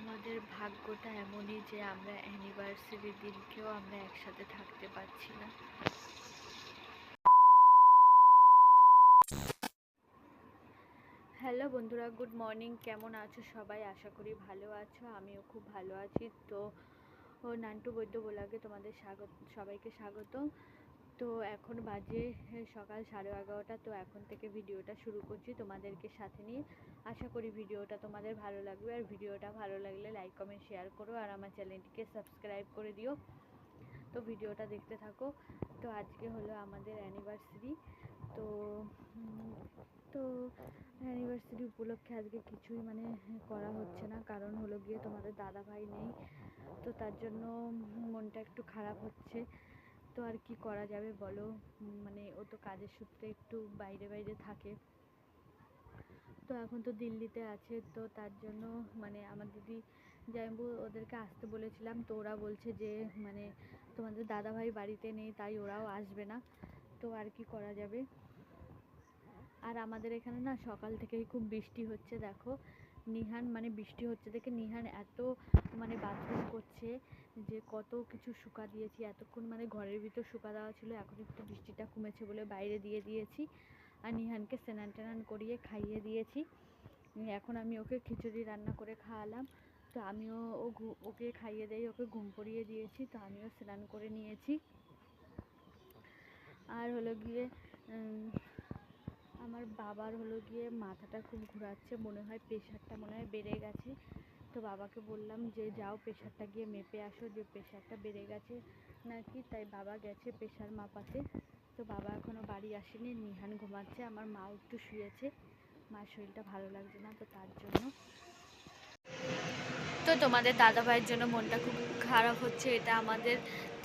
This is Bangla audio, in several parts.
আমাদের ভাগ্যটা এমনই যে আমরা অ্যানিভার্সারির দিনকেও আমরা একসাথে থাকতে পারছি না। হ্যালো বন্ধুরা, গুড মর্নিং। কেমন আছো সবাই? আশা করি ভালো আছো। আমিও খুব ভালো আছি। তো নান্টু বৈদ্য ব্লগে তোমাদের সবাইকে স্বাগত। তো এখন বাজে সকাল 11:30। তো এখন থেকে ভিডিওটা শুরু করছি তোমাদেরকে সাথে নিয়ে। আশা করি ভিডিওটা তোমাদের ভালো লাগবে, আর ভিডিওটা ভালো লাগলে লাইক কমেন্ট শেয়ার করো, আর আমার চ্যানেলটিকে সাবস্ক্রাইব করে দিও। তো ভিডিওটা দেখতে থাকো। তো আজকে হলো আমাদের অ্যানিভার্সারি। তো তো অ্যানিভার্সারি উপলক্ষে আজকে কিছুই করা হচ্ছে না, কারণ হলো গিয়ে তোমাদের দাদা ভাই নেই। তো তার জন্য মনটা একটু খারাপ হচ্ছে। তো আর কি করা যাবে বলো, ও তো কাজের সূত্রে একটু বাইরে বাইরে থাকে। তো এখন তো দিল্লিতে আছে। তো তার জন্য আমার দিদি জামাইবাবু ওদেরকে আসতে বলেছিলাম। তো ওরা বলছে যে তোমাদের দাদাভাই বাড়িতে নেই, তাই ওরাও আসবে না। তো আর কি করা যাবে। আর আমাদের এখানে না সকাল থেকেই খুব বৃষ্টি হচ্ছে। দেখো নিহান বৃষ্টি হচ্ছে দেখে নিহান এত বাথরুম করছে যে কত কিছু শুকা দিয়েছি এতক্ষণ। ঘরের ভিতর শুকা দেওয়া ছিল, এখন একটু বৃষ্টিটা কমেছে বলে বাইরে দিয়ে দিয়েছি। আর নিহানকে স্নান টানান করিয়ে খাইয়ে দিয়েছি। এখন আমি ওকে খিচুড়ি রান্না করে খাওয়ালাম। তো আমিও ওকে খাইয়ে দিয়ে ওকে ঘুম পড়িয়ে দিয়েছি। তো আমিও স্নান করে নিয়েছি। আর হলো গিয়ে আমার বাবার হলো গিয়ে মাথাটা খুব ঘোরাচ্ছে, মনে হয় প্রেশারটা বেড়ে গেছে। তো বাবাকে বললাম যে যাও প্রেশারটা গিয়ে মেপে আসো, যে প্রেশারটা বেড়ে গেছে নাকি। তাই বাবা গেছে প্রেশার মাপাতে। তো বাবা এখনও বাড়ি আসেনি। নিহান ঘুমাচ্ছে, আমার মাও একটু শুয়েছে, মার শরীরটা ভালো লাগছে না, তো তার জন্য। তো তোমাদের দাদা ভাইয়ের জন্য মনটা খুব খারাপ হচ্ছে। এটা আমাদের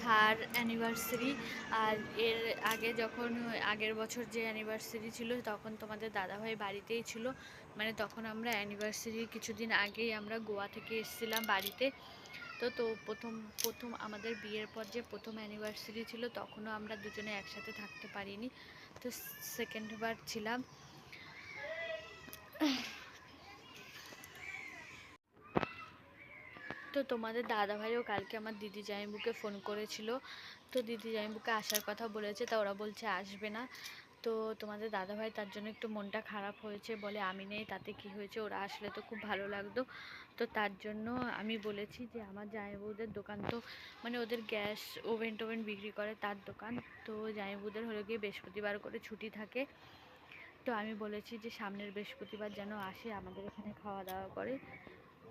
থার্ড অ্যানিভার্সারি। আর এর আগে যখন আগের বছর যে অ্যানিভার্সারি ছিল তখন তোমাদের দাদাভাই বাড়িতেই ছিল। তখন আমরা অ্যানিভার্সারি কিছুদিন আগেই আমরা গোয়া থেকে এসেছিলাম বাড়িতে। তো প্রথম প্রথম আমাদের বিয়ের পর যে প্রথম অ্যানিভার্সারি ছিল তখনও আমরা দুজনে একসাথে থাকতে পারিনি। তো সেকেন্ডবার ছিলাম। তো তোমাদের দাদাভাইও কালকে আমার দিদি জামাইবাবুকে ফোন করেছিল। তো দিদি জামাইবাবুকে আসার কথা বলেছে, তা ওরা বলছে আসবে না। তো তোমাদের দাদাভাই তার জন্য একটু মনটা খারাপ হয়েছে, বলে আমি নেই তাতে কি হয়েছে, ওরা আসলে তো খুব ভালো লাগতো। তো তার জন্য আমি বলেছি যে আমার জামাইবাবুদের দোকান তো ওদের গ্যাস ওভেন টোভেন বিক্রি করে তার দোকান। তো জামাইবাবুদের হলো গিয়ে বৃহস্পতিবার করে ছুটি থাকে। তো আমি বলেছি যে সামনের বৃহস্পতিবার যেন আসে আমাদের এখানে খাওয়া দাওয়া করে।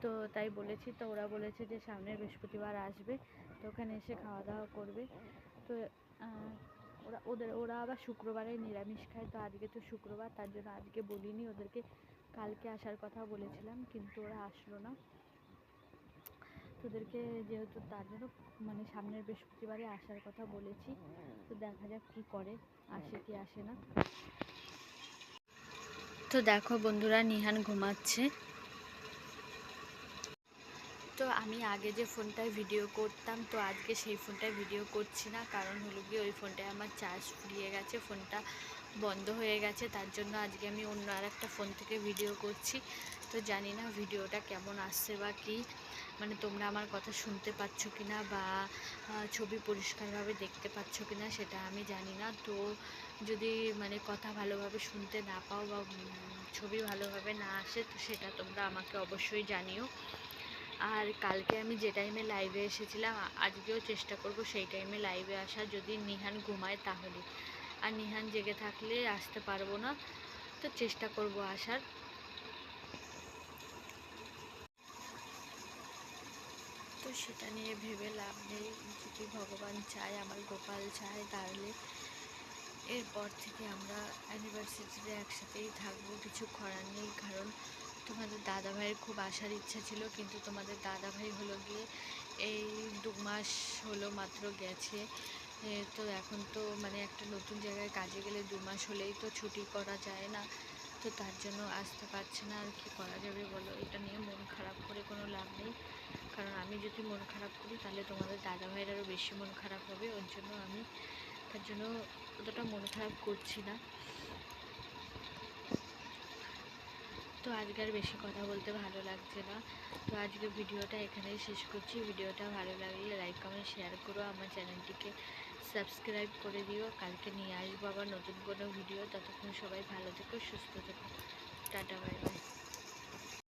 তো তাই বলেছি। তো ওরা বলেছে যে সামনের বৃহস্পতিবার আসবে, তো ওখানে এসে খাওয়া দাওয়া করবে। তো ওরা আবার শুক্রবারে নিরামিষ খায়। তো আজকে তো শুক্রবার, তার জন্য আজকে বলিনি ওদেরকে, কালকে আসার কথা বলেছিলাম, কিন্তু ওরা আসলো না। তোদেরকে যেহেতু তার জন্য সামনের বৃহস্পতিবারে আসার কথা বলেছি। তো দেখা যাক কি করে, আসে কি আসে না। তো দেখো বন্ধুরা, নিহান ঘুমাচ্ছে। তো আমি আগে যে ফোনটায় ভিডিও করতাম, তো আজকে সেই ফোনটায় ভিডিও করছি না, কারণ হলো গিয়ে ওই ফোনটায় আমার চার্জ ফুরিয়ে গেছে, ফোনটা বন্ধ হয়ে গেছে। তার জন্য আজকে আমি অন্য আর একটা ফোন থেকে ভিডিও করছি। তো জানি না ভিডিওটা কেমন আসছে বা কী, তোমরা আমার কথা শুনতে পাচ্ছ কি না, বা ছবি পরিষ্কারভাবে দেখতে পাচ্ছ কি না সেটা আমি জানি না। তো যদি কথা ভালোভাবে শুনতে না পাও বা ছবি ভালোভাবে না আসে, তো সেটা তোমরা আমাকে অবশ্যই জানিও। আর কালকে আমি যে টাইমে লাইভে এসেছিলাম আজকেও চেষ্টা করব সেই টাইমে লাইভে আসা, যদি নিহান ঘুমায় তাহলে। আর নিহান জেগে থাকলে আসতে পারবো না, তো চেষ্টা করব আসার। তো সেটা নিয়ে ভেবে লাভ নেই। যদি ভগবান চায়, আমার গোপাল চায়, তাহলে এরপর থেকে আমরা অ্যানিভার্সারিতে একসাথেই থাকবো, কিছু করার নেই। কারণ তোমাদের দাদাভাইয়ের খুব আসার ইচ্ছা ছিল, কিন্তু তোমাদের দাদাভাই হলো গিয়ে এই 2 মাস হলো মাত্র গেছে। তো এখন তো একটা নতুন জায়গায় কাজে গেলে 2 মাস হলেই তো ছুটি করা যায় না। তো তার জন্য আসতে পারছে না। আর কি করা যাবে বলো, এটা নিয়ে মন খারাপ করে কোনো লাভ নেই। কারণ আমি যদি মন খারাপ করি তাহলে তোমাদের দাদাভাইয়ের আরও বেশি মন খারাপ হবে। ওর জন্য আমি তার জন্য অতটা মন খারাপ করছি না। তো আজকে আর বেশি কথা বলতে ভালো লাগছে না, তো আজকে ভিডিওটা এখানেই শেষ করছি। ভিডিওটা ভালো লাগলে লাইক কমেন্ট শেয়ার করো, আমার চ্যানেলটিকে সাবস্ক্রাইব করে দিও। কালকে নিয়ে আসবো আবার নতুন কোনো ভিডিও। ততক্ষণ সবাই ভালো থেকো, সুস্থ থেকো। Tata, bye bye.